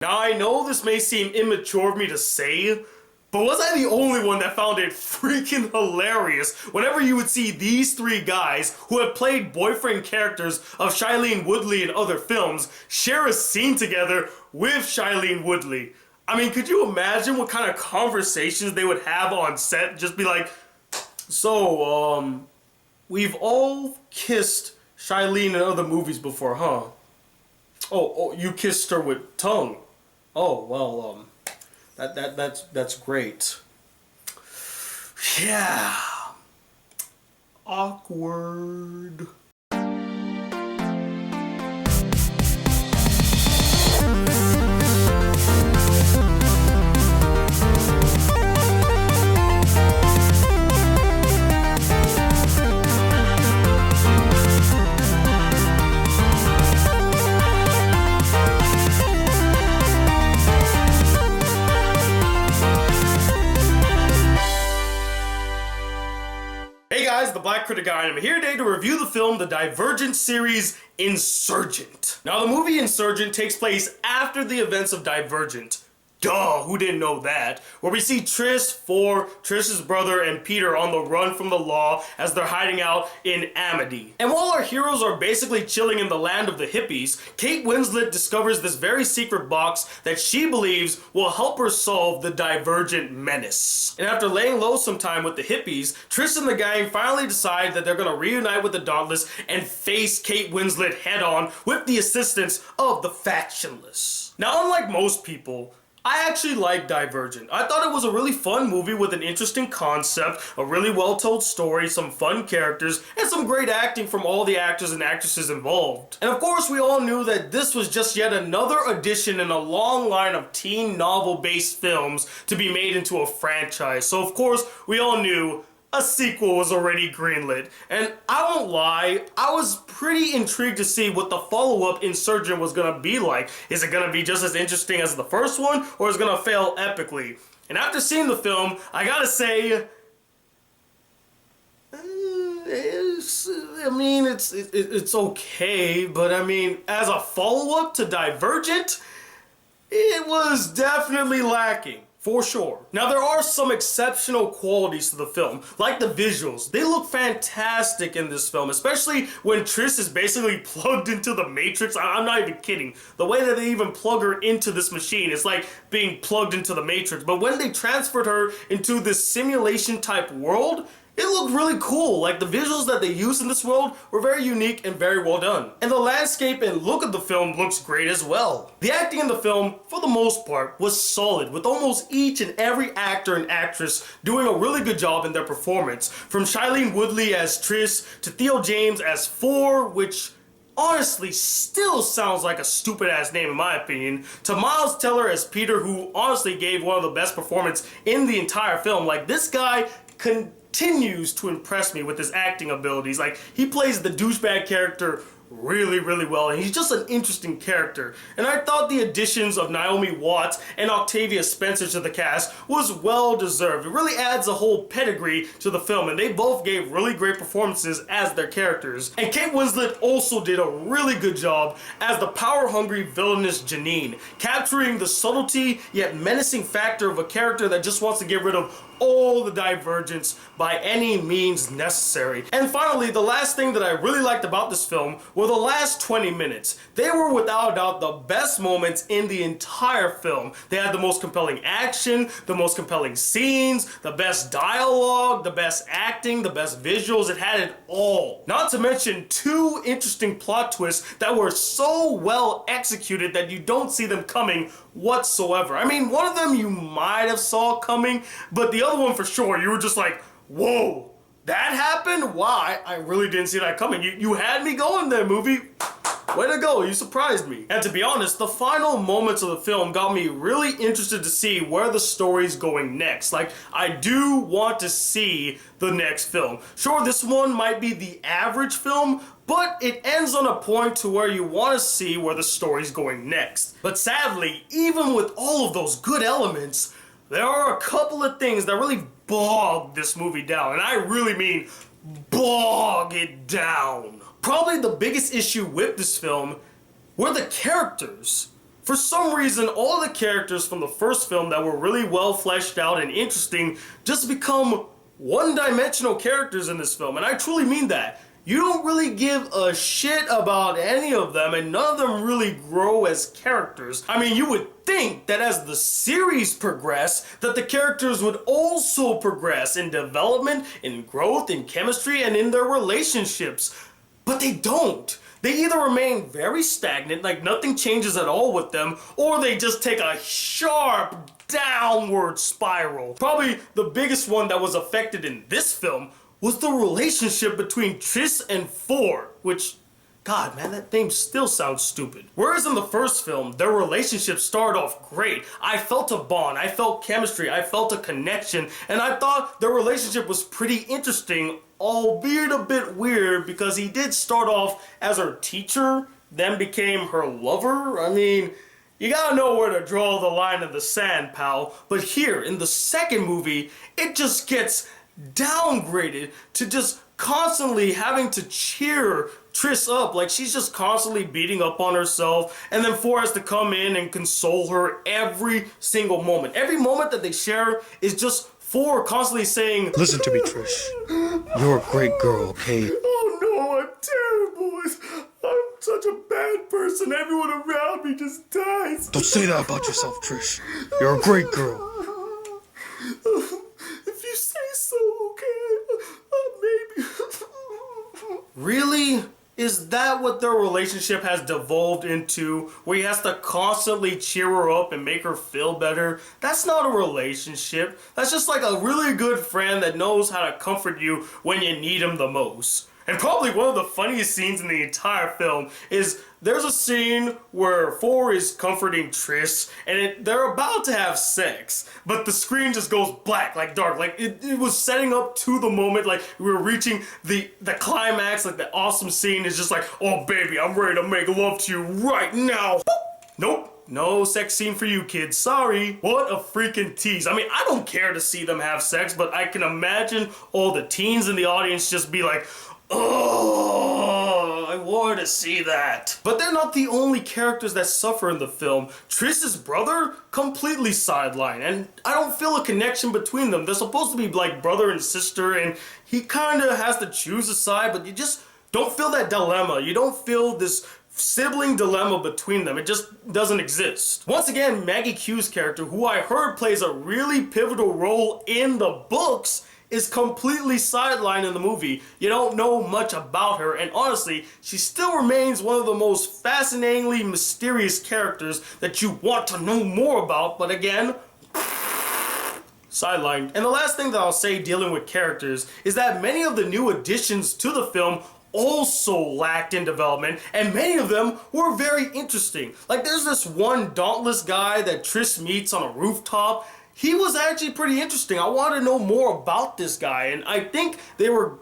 Now I know this may seem immature of me to say, but was I the only one that found it freaking hilarious whenever you would see these three guys who have played boyfriend characters of Shailene Woodley in other films share a scene together with Shailene Woodley? I mean, could you imagine what kind of conversations they would have on set? Just be like, so, we've all kissed Shailene in other movies before, huh? Oh, you kissed her with tongue. Oh, well, that's great. Yeah. Awkward. Hey guys, the Black Critic Guy, and I'm here today to review the film, the Divergent series, Insurgent. Now, the movie Insurgent takes place after the events of Divergent. Duh, who didn't know that? Where we see Trish's brother, and Peter on the run from the law as they're hiding out in Amity. And while our heroes are basically chilling in the land of the hippies, Kate Winslet discovers this very secret box that she believes will help her solve the Divergent menace. And after laying low some time with the hippies, Trish and the gang finally decide that they're gonna reunite with the Dauntless and face Kate Winslet head on with the assistance of the Factionless. Now, unlike most people, I actually like Divergent. I thought it was a really fun movie with an interesting concept, a really well-told story, some fun characters, and some great acting from all the actors and actresses involved. And of course, we all knew that this was just yet another addition in a long line of teen novel-based films to be made into a franchise. So of course, we all knew a sequel was already greenlit. And I won't lie, I was pretty intrigued to see what the follow-up Insurgent was gonna be like. Is it gonna be just as interesting as the first one, or is it gonna fail epically? And after seeing the film, I gotta say, it's okay, but I mean, as a follow-up to Divergent, it was definitely lacking. For sure. Now, there are some exceptional qualities to the film, like the visuals. They look fantastic in this film, especially when Trish is basically plugged into the Matrix. I'm not even kidding. The way that they even plug her into this machine, it's like being plugged into the Matrix. But when they transferred her into this simulation type world, it looked really cool. Like, the visuals that they used in this world were very unique and very well done. And the landscape and look of the film looks great as well. The acting in the film, for the most part, was solid, with almost each and every actor and actress doing a really good job in their performance. From Shailene Woodley as Trish to Theo James as Four, which honestly still sounds like a stupid ass name in my opinion, to Miles Teller as Peter, who honestly gave one of the best performances in the entire film. Like, this guy continues to impress me with his acting abilities. Like, he plays the douchebag character really, really well, and he's just an interesting character. And I thought the additions of Naomi Watts and Octavia Spencer to the cast was well deserved. It really adds a whole pedigree to the film, and they both gave really great performances as their characters. And Kate Winslet also did a really good job as the power-hungry villainous Janine, capturing the subtlety yet menacing factor of a character that just wants to get rid of all the divergence by any means necessary. And finally, the last thing that I really liked about this film were the last 20 minutes. They were without a doubt the best moments in the entire film. They had the most compelling action, the most compelling scenes, the best dialogue, the best acting, the best visuals. It had it all. Not to mention two interesting plot twists that were so well executed that you don't see them coming whatsoever. I mean, one of them you might have saw coming, but the other one for sure, you were just like, whoa, that happened? Why? I really didn't see that coming. You had me going there, movie. Way to go, you surprised me. And to be honest, the final moments of the film got me really interested to see where the story's going next. Like, I do want to see the next film. Sure, this one might be the average film, but it ends on a point to where you want to see where the story's going next. But sadly, even with all of those good elements, there are a couple of things that really bog this movie down, and I really mean bog it down. Probably the biggest issue with this film were the characters. For some reason, all the characters from the first film that were really well fleshed out and interesting just become one-dimensional characters in this film, and I truly mean that. You don't really give a shit about any of them, and none of them really grow as characters. I mean, you would think that as the series progressed, that the characters would also progress in development, in growth, in chemistry, and in their relationships. But they don't. They either remain very stagnant, like nothing changes at all with them, or they just take a sharp downward spiral. Probably the biggest one that was affected in this film was the relationship between Triss and Four, which, God, man, that name still sounds stupid. Whereas in the first film, their relationship started off great. I felt a bond, I felt chemistry, I felt a connection, and I thought their relationship was pretty interesting, albeit a bit weird because he did start off as her teacher, then became her lover. I mean, you gotta know where to draw the line in the sand, pal. But here, in the second movie, it just gets downgraded to just constantly having to cheer Triss up, like she's just constantly beating up on herself, and then Four has to come in and console her every single moment. Every moment that they share is just Four constantly saying, "Listen to me, Trish. You're a great girl, okay?" "Oh no, I'm terrible. I'm such a bad person. Everyone around me just dies." "Don't say that about yourself, Trish. You're a great girl." "If you say so, okay. Maybe." Really? Is that what their relationship has devolved into? Where he has to constantly cheer her up and make her feel better? That's not a relationship. That's just like a really good friend that knows how to comfort you when you need him the most. And probably one of the funniest scenes in the entire film is there's a scene where Four is comforting Triss and they're about to have sex, but the screen just goes black, like dark, like it was setting up to the moment, like we were reaching the climax, like the awesome scene is just like, "Oh baby, I'm ready to make love to you right now." Nope. No sex scene for you, kids. Sorry. What a freaking tease. I mean, I don't care to see them have sex, but I can imagine all the teens in the audience just be like, "Oh, I wanted to see that." But they're not the only characters that suffer in the film. Triss's brother, completely sidelined, and I don't feel a connection between them. They're supposed to be like brother and sister, and he kind of has to choose a side, but you just don't feel that dilemma. You don't feel this sibling dilemma between them. It just doesn't exist. Once again, Maggie Q's character, who I heard plays a really pivotal role in the books, is completely sidelined in the movie. You don't know much about her, and honestly, she still remains one of the most fascinatingly mysterious characters that you want to know more about, but again, sidelined. And the last thing that I'll say dealing with characters is that many of the new additions to the film also lacked in development, and many of them were very interesting. Like there's this one dauntless guy that Triss meets on a rooftop. He was actually pretty interesting. I want to know more about this guy, and I think they were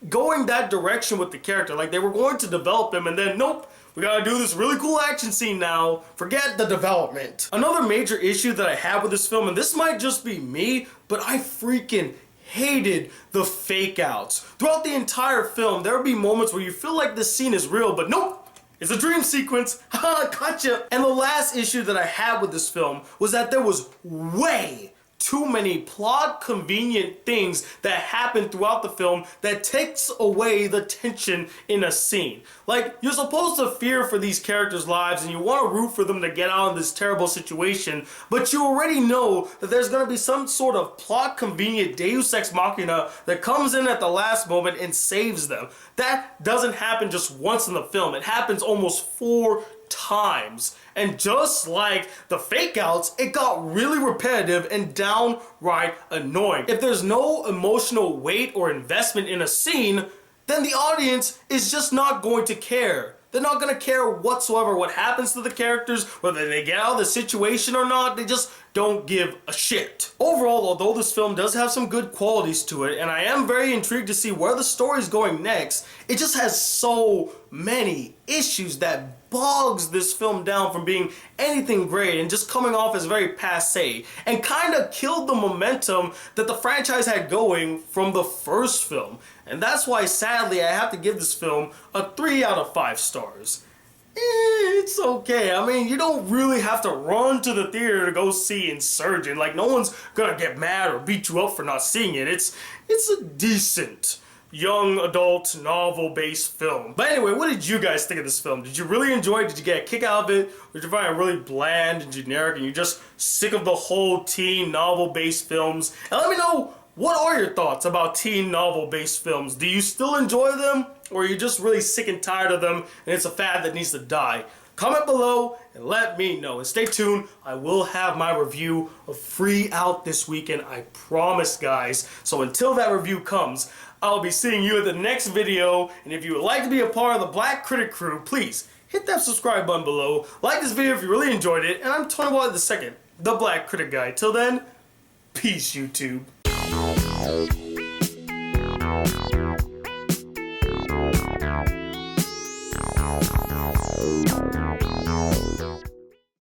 going that direction with the character. Like they were going to develop him, and then nope, we gotta do this really cool action scene now. Forget the development. Another major issue that I have with this film, and this might just be me, but I freaking hated the fake outs. Throughout the entire film, there would be moments where you feel like this scene is real, but nope, it's a dream sequence. Haha, gotcha. And the last issue that I had with this film was that there was way too many plot convenient things that happen throughout the film that takes away the tension in a scene. Like, you're supposed to fear for these characters' lives and you want to root for them to get out of this terrible situation, but you already know that there's going to be some sort of plot convenient deus ex machina that comes in at the last moment and saves them. That doesn't happen just once in the film. It happens almost 4 times. And just like the fake outs, it got really repetitive and downright annoying. If there's no emotional weight or investment in a scene, then the audience is just not going to care. They're not going to care whatsoever what happens to the characters, whether they get out of the situation or not. They just don't give a shit. Overall, although this film does have some good qualities to it, and I am very intrigued to see where the story is going next, it just has so many issues that bogs this film down from being anything great and just coming off as very passé, and kind of killed the momentum that the franchise had going from the first film. And that's why, sadly, I have to give this film a 3 out of 5 stars. It's okay. I mean, you don't really have to run to the theater to go see Insurgent. Like, no one's gonna get mad or beat you up for not seeing it. It's a decent young adult novel-based film. But anyway, what did you guys think of this film? Did you really enjoy it? Did you get a kick out of it? Or did you find it really bland and generic and you're just sick of the whole teen novel-based films? And let me know, what are your thoughts about teen novel-based films? Do you still enjoy them? Or are you just really sick and tired of them and it's a fad that needs to die? Comment below and let me know. And stay tuned, I will have my review of Free out this weekend, I promise, guys. So until that review comes, I'll be seeing you in the next video. And if you would like to be a part of the Black Critic crew, please hit that subscribe button below. Like this video if you really enjoyed it. And I'm Tony Watt II, the Black Critic Guy. Till then, peace, YouTube.